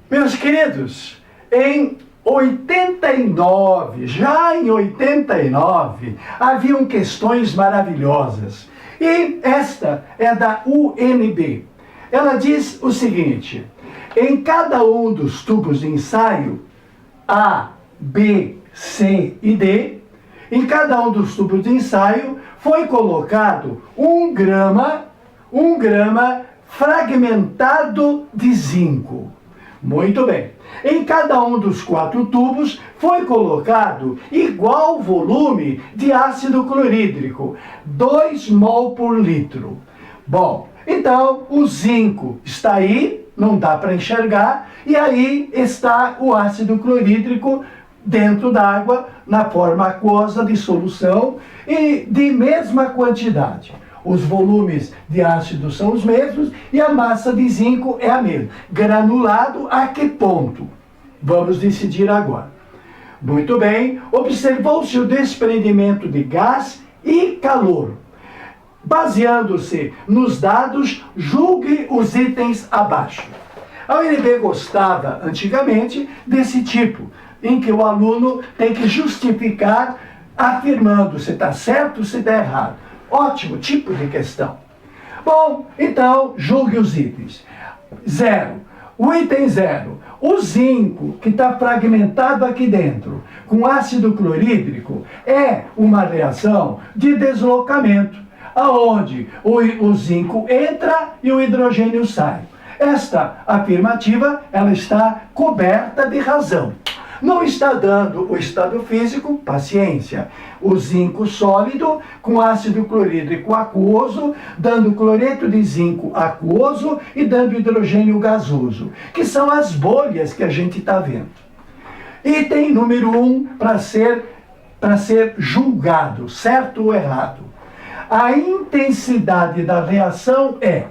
Meus queridos, em 89, já em 89, haviam questões maravilhosas. E esta é da UNB. Ela diz o seguinte: em cada um dos tubos de ensaio, A, B, C e D, em cada um dos tubos de ensaio foi colocado um grama fragmentado de zinco. Muito bem. Em cada um dos 4 tubos foi colocado igual volume de ácido clorídrico, 2 mol por litro. Bom, então o zinco está aí, não dá para enxergar, e aí está o ácido clorídrico dentro d'água, na forma aquosa de solução e de mesma quantidade. Os volumes de ácido são os mesmos e a massa de zinco é a mesma. Granulado a que ponto? Vamos decidir agora. Muito bem, observou-se o desprendimento de gás e calor. Baseando-se nos dados, julgue os itens abaixo. A UNB gostava, antigamente, desse tipo, em que o aluno tem que justificar afirmando se está certo ou se está errado. Ótimo tipo de questão. Bom, então, julgue os itens. 0. O item 0. O zinco, que está fragmentado aqui dentro, com ácido clorídrico, é uma reação de deslocamento, aonde o zinco entra e o hidrogênio sai. Esta afirmativa, ela está coberta de razão. Não está dando o estado físico, paciência. O zinco sólido com ácido clorídrico aquoso, dando cloreto de zinco aquoso e dando hidrogênio gasoso, que são as bolhas que a gente está vendo. Item número 1 para ser julgado, certo ou errado. A intensidade da reação é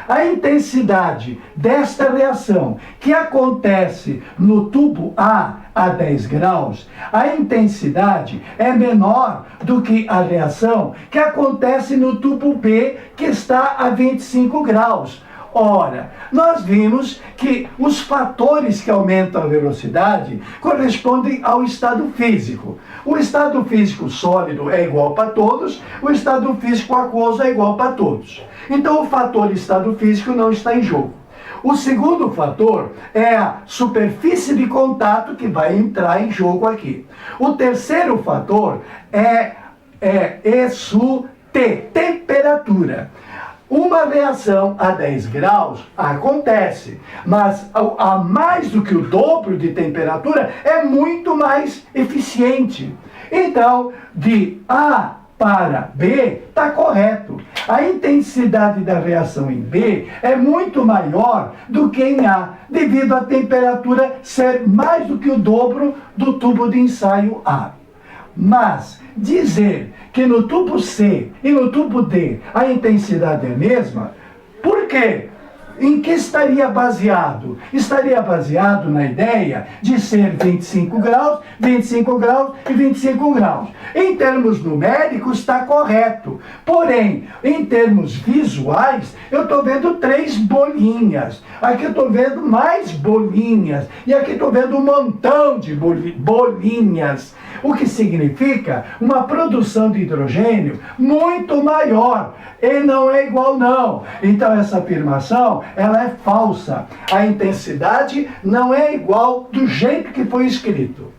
a intensidade desta reação que acontece no tubo A 10 graus, a intensidade é menor do que a reação que acontece no tubo B, que está a 25 graus. Ora, nós vimos que os fatores que aumentam a velocidade correspondem ao estado físico. O estado físico sólido é igual para todos, o estado físico aquoso é igual para todos. Então o fator estado físico não está em jogo. O segundo fator é a superfície de contato que vai entrar em jogo aqui. O terceiro fator é temperatura. Uma reação a 10 graus acontece, mas a mais do que o dobro de temperatura é muito mais eficiente. Então, de A para B está correto. A intensidade da reação em B é muito maior do que em A, devido à temperatura ser mais do que o dobro do tubo de ensaio A. Mas dizer que no tubo C e no tubo D a intensidade é a mesma, por quê? Em que estaria baseado? Estaria baseado na ideia de ser 25 graus, 25 graus e 25 graus. Em termos numéricos está correto. Porém, em termos visuais, eu estou vendo 3 bolinhas. Aqui eu estou vendo mais bolinhas. E aqui estou vendo um montão de bolinhas. O que significa uma produção de hidrogênio muito maior. E não é igual, não. Então essa afirmação, ela é falsa. A intensidade não é igual do jeito que foi escrito.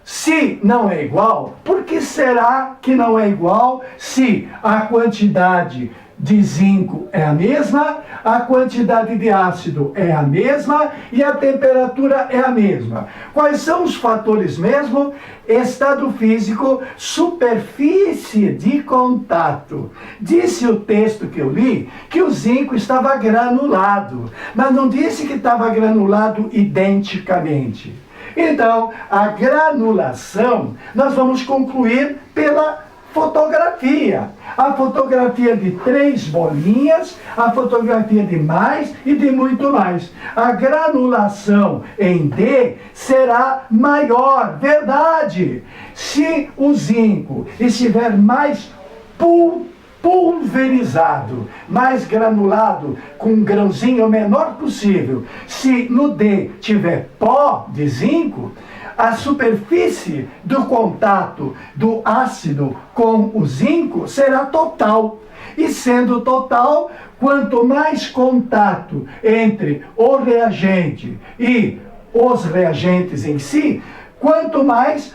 Se não é igual, por que será que não é igual se a quantidade de zinco é a mesma, a quantidade de ácido é a mesma e a temperatura é a mesma? Quais são os fatores mesmo? Estado físico, superfície de contato. Disse o texto que eu li que o zinco estava granulado, mas não disse que estava granulado identicamente. Então, a granulação nós vamos concluir pela fotografia. A fotografia de 3 bolinhas, a fotografia de mais e de muito mais. A granulação em D será maior, verdade. Se o zinco estiver mais pulverizado, mais granulado, com um grãozinho menor possível. Se no D tiver pó de zinco, a superfície do contato do ácido com o zinco será total. E sendo total, quanto mais contato entre o reagente e os reagentes em si, quanto mais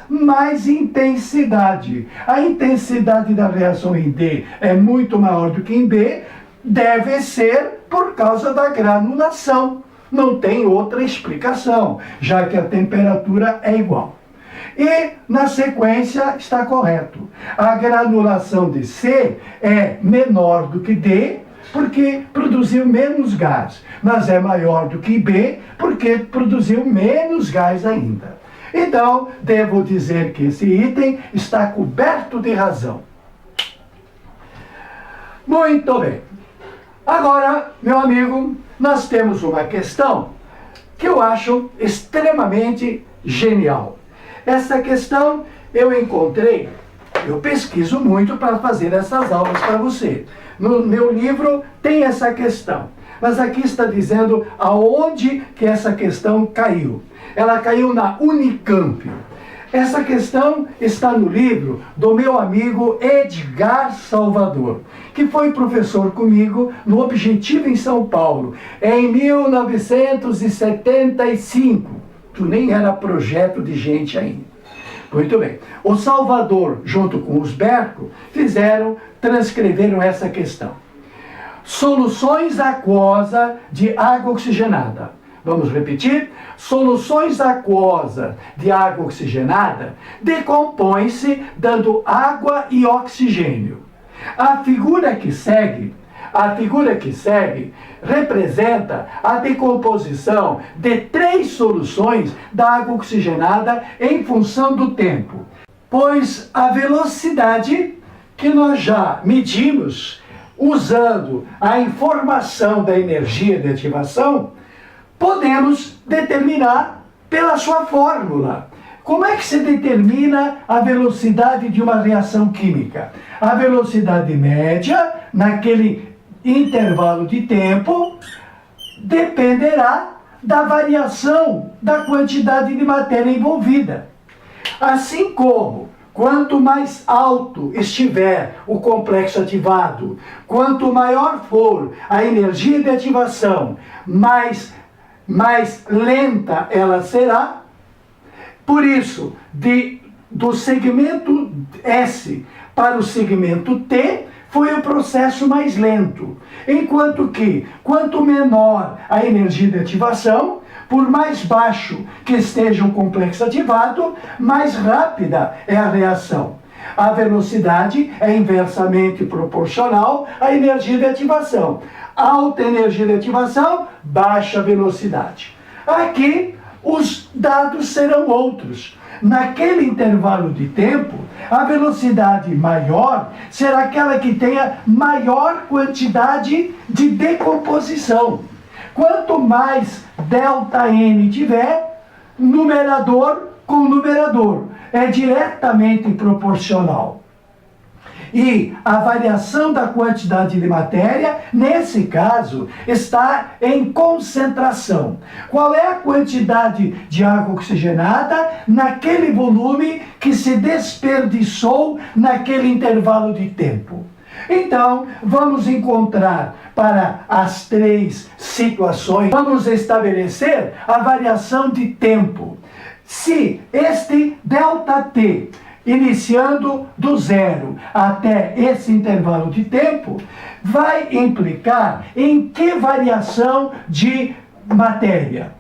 intensidade. A intensidade da reação em D é muito maior do que em B, deve ser por causa da granulação. Não tem outra explicação, já que a temperatura é igual. E, na sequência, está correto. A granulação de C é menor do que D, porque produziu menos gás, mas é maior do que B, porque produziu menos gás ainda. Então, devo dizer que esse item está coberto de razão. Muito bem. Agora, meu amigo, nós temos uma questão que eu acho extremamente genial. Essa questão eu encontrei, eu pesquiso muito para fazer essas aulas para você. No meu livro tem essa questão, mas aqui está dizendo aonde que essa questão caiu. Ela caiu na Unicamp. Essa questão está no livro do meu amigo Edgar Salvador, que foi professor comigo no Objetivo em São Paulo, em 1975. Tu nem era projeto de gente ainda. Muito bem. O Salvador, junto com os Berco, transcreveram essa questão. Soluções aquosas de água oxigenada. Vamos repetir? Soluções aquosas de água oxigenada decompõem-se dando água e oxigênio. A figura que segue representa a decomposição de 3 soluções da água oxigenada em função do tempo, pois a velocidade que nós já medimos usando a informação da energia de ativação, podemos determinar pela sua fórmula. Como é que se determina a velocidade de uma reação química? A velocidade média, naquele intervalo de tempo, dependerá da variação da quantidade de matéria envolvida. Assim como, quanto mais alto estiver o complexo ativado, quanto maior for a energia de ativação, mais lenta ela será. Por isso, do segmento S para o segmento T, foi o processo mais lento. Enquanto que, quanto menor a energia de ativação, por mais baixo que esteja o complexo ativado, mais rápida é a reação. A velocidade é inversamente proporcional à energia de ativação. Alta energia de ativação, baixa velocidade. Aqui, os dados serão outros. Naquele intervalo de tempo, a velocidade maior será aquela que tenha maior quantidade de decomposição. Quanto mais ΔN tiver, numerador com numerador, é diretamente proporcional. E a variação da quantidade de matéria, nesse caso, está em concentração. Qual é a quantidade de água oxigenada naquele volume que se desperdiçou naquele intervalo de tempo? Então, vamos encontrar para as 3 situações, vamos estabelecer a variação de tempo. Se este ΔT, iniciando do 0 até esse intervalo de tempo, vai implicar em que variação de matéria?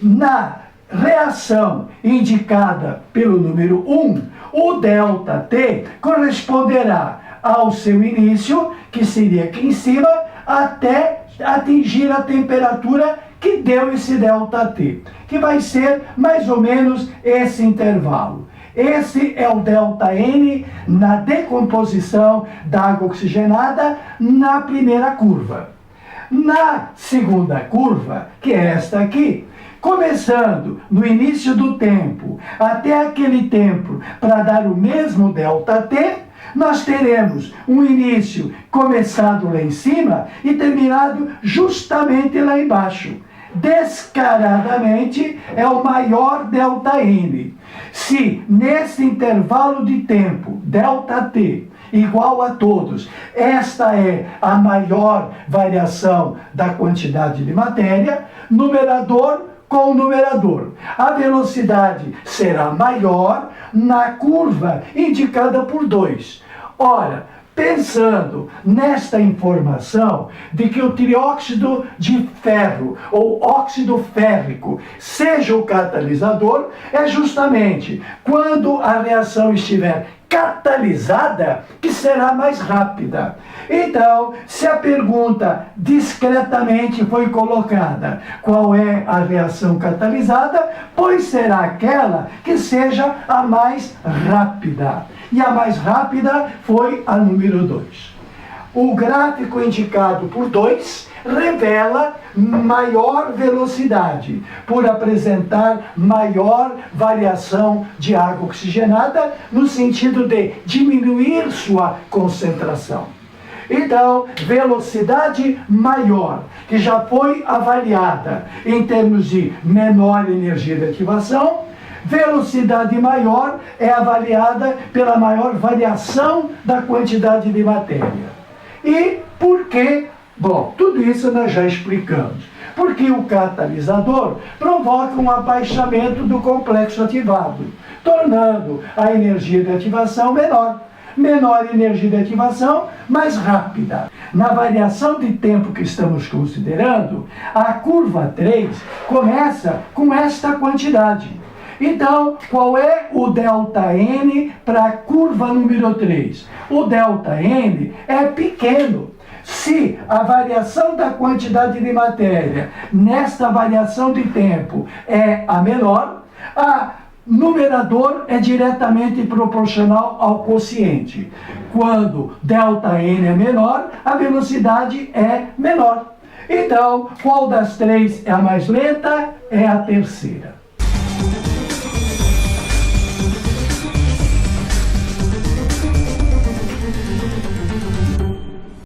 Na reação indicada pelo número 1, o ΔT corresponderá ao seu início, que seria aqui em cima, até atingir a temperatura que deu esse ΔT, que vai ser mais ou menos esse intervalo. Esse é o ΔN na decomposição da água oxigenada na primeira curva. Na segunda curva, que é esta aqui, começando no início do tempo até aquele tempo para dar o mesmo ΔT, nós teremos um início começado lá em cima e terminado justamente lá embaixo. Descaradamente é o maior ΔN. Se nesse intervalo de tempo, ΔT, igual a todos, esta é a maior variação da quantidade de matéria, numerador com numerador. A velocidade será maior na curva indicada por 2. Ora, pensando nesta informação de que o trióxido de ferro ou óxido férrico seja o catalisador, é justamente quando a reação estiver catalisada que será mais rápida. Então, se a pergunta discretamente foi colocada, qual é a reação catalisada, pois será aquela que seja a mais rápida. E a mais rápida foi a número 2. O gráfico indicado por 2 revela maior velocidade, por apresentar maior variação de água oxigenada, no sentido de diminuir sua concentração. Então, velocidade maior, que já foi avaliada em termos de menor energia de ativação, velocidade maior é avaliada pela maior variação da quantidade de matéria. E por que? Bom, tudo isso nós já explicamos. Porque o catalisador provoca um abaixamento do complexo ativado, tornando a energia de ativação menor. Menor energia de ativação, mais rápida. Na variação de tempo que estamos considerando, a curva 3 começa com esta quantidade. Então, qual é o ΔN para a curva número 3? O ΔN é pequeno. Se a variação da quantidade de matéria nesta variação de tempo é a menor, a numerador é diretamente proporcional ao quociente. Quando ΔN é menor, a velocidade é menor. Então, qual das três é a mais lenta? É a terceira.